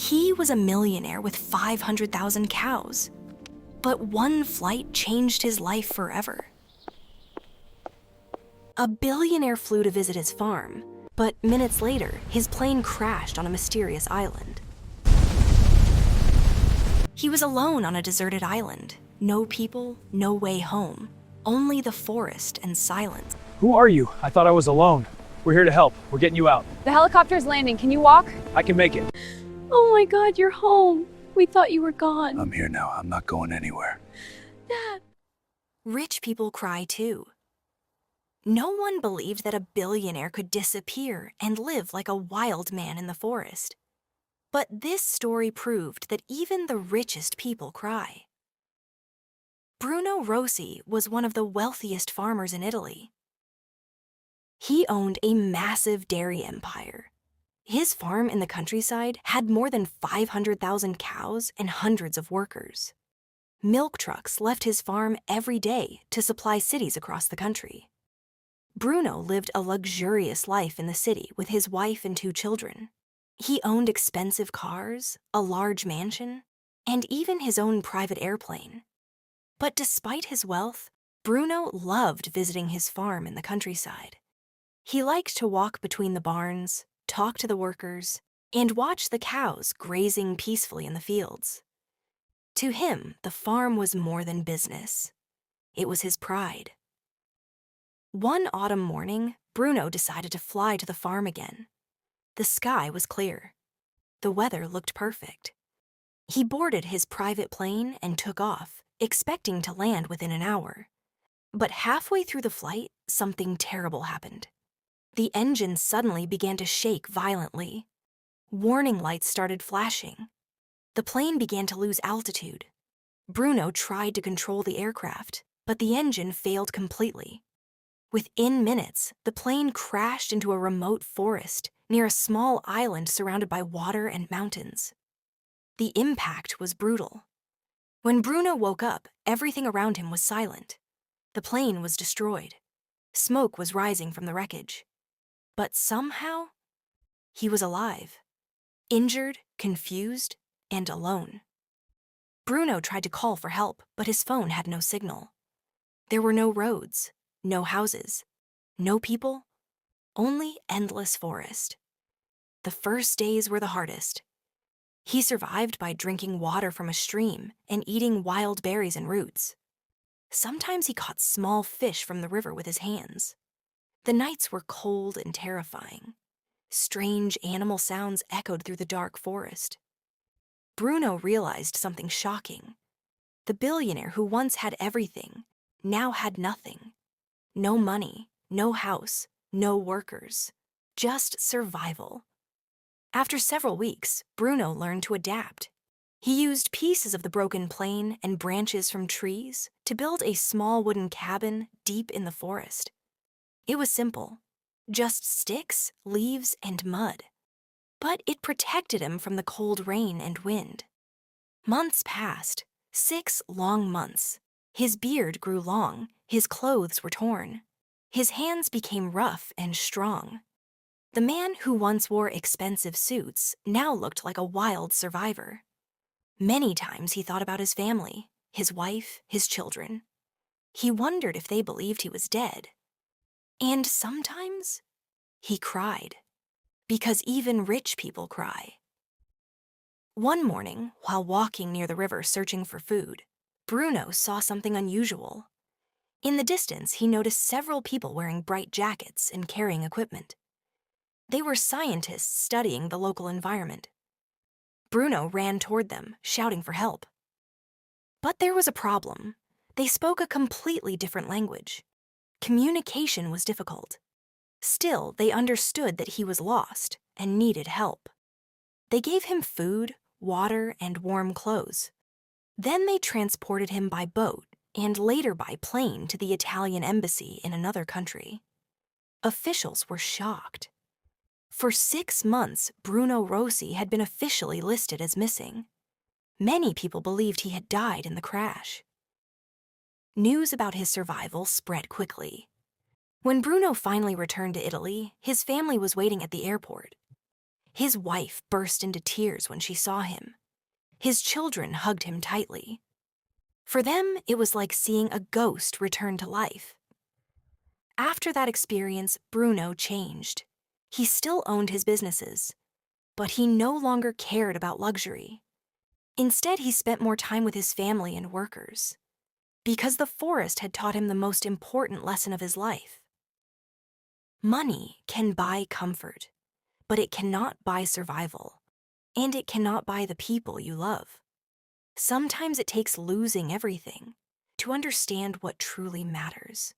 He was a millionaire with 500,000 cows. But one flight changed his life forever. A billionaire flew to visit his farm, but minutes later, his plane crashed on a mysterious island. He was alone on a deserted island. No people, no way home. Only the forest and silence. Who are you? I thought I was alone. We're here to help. We're getting you out. The helicopter's landing. Can you walk? I can make it. Oh my God, you're home. We thought you were gone. I'm here now. I'm not going anywhere. Dad. Rich people cry too. No one believed that a billionaire could disappear and live like a wild man in the forest. But this story proved that even the richest people cry. Bruno Rossi was one of the wealthiest farmers in Italy. He owned a massive dairy empire. His farm in the countryside had more than 500,000 cows and hundreds of workers. Milk trucks left his farm every day to supply cities across the country. Bruno lived a luxurious life in the city with his wife and 2 children. He owned expensive cars, a large mansion, and even his own private airplane. But despite his wealth, Bruno loved visiting his farm in the countryside. He liked to walk between the barns, talk to the workers, and watch the cows grazing peacefully in the fields. To him, the farm was more than business. It was his pride. One autumn morning, Bruno decided to fly to the farm again. The sky was clear. The weather looked perfect. He boarded his private plane and took off, expecting to land within an hour. But halfway through the flight, something terrible happened. The engine suddenly began to shake violently. Warning lights started flashing. The plane began to lose altitude. Bruno tried to control the aircraft, but the engine failed completely. Within minutes, the plane crashed into a remote forest near a small island surrounded by water and mountains. The impact was brutal. When Bruno woke up, everything around him was silent. The plane was destroyed. Smoke was rising from the wreckage. But somehow, he was alive, injured, confused, and alone. Bruno tried to call for help, but his phone had no signal. There were no roads, no houses, no people, only endless forest. The first days were the hardest. He survived by drinking water from a stream and eating wild berries and roots. Sometimes he caught small fish from the river with his hands. The nights were cold and terrifying. Strange animal sounds echoed through the dark forest. Bruno realized something shocking. The billionaire who once had everything now had nothing. No money, no house, no workers, just survival. After several weeks, Bruno learned to adapt. He used pieces of the broken plane and branches from trees to build a small wooden cabin deep in the forest. It was simple, just sticks, leaves, and mud. But it protected him from the cold rain and wind. Months passed, 6 long months. His beard grew long, his clothes were torn. His hands became rough and strong. The man who once wore expensive suits now looked like a wild survivor. Many times he thought about his family, his wife, his children. He wondered if they believed he was dead. And sometimes he cried, because even rich people cry. One morning, while walking near the river searching for food, Bruno saw something unusual. In the distance, he noticed several people wearing bright jackets and carrying equipment. They were scientists studying the local environment. Bruno ran toward them, shouting for help. But there was a problem. They spoke a completely different language. Communication was difficult. Still, they understood that he was lost and needed help. They gave him food, water, and warm clothes. Then they transported him by boat and later by plane to the Italian embassy in another country. Officials were shocked. For 6 months, Bruno Rossi had been officially listed as missing. Many people believed he had died in the crash. News about his survival spread quickly. When Bruno finally returned to Italy, his family was waiting at the airport. His wife burst into tears when she saw him. His children hugged him tightly. For them, it was like seeing a ghost return to life. After that experience, Bruno changed. He still owned his businesses, but he no longer cared about luxury. Instead, he spent more time with his family and workers, because the forest had taught him the most important lesson of his life. Money can buy comfort, but it cannot buy survival, and it cannot buy the people you love. Sometimes it takes losing everything to understand what truly matters.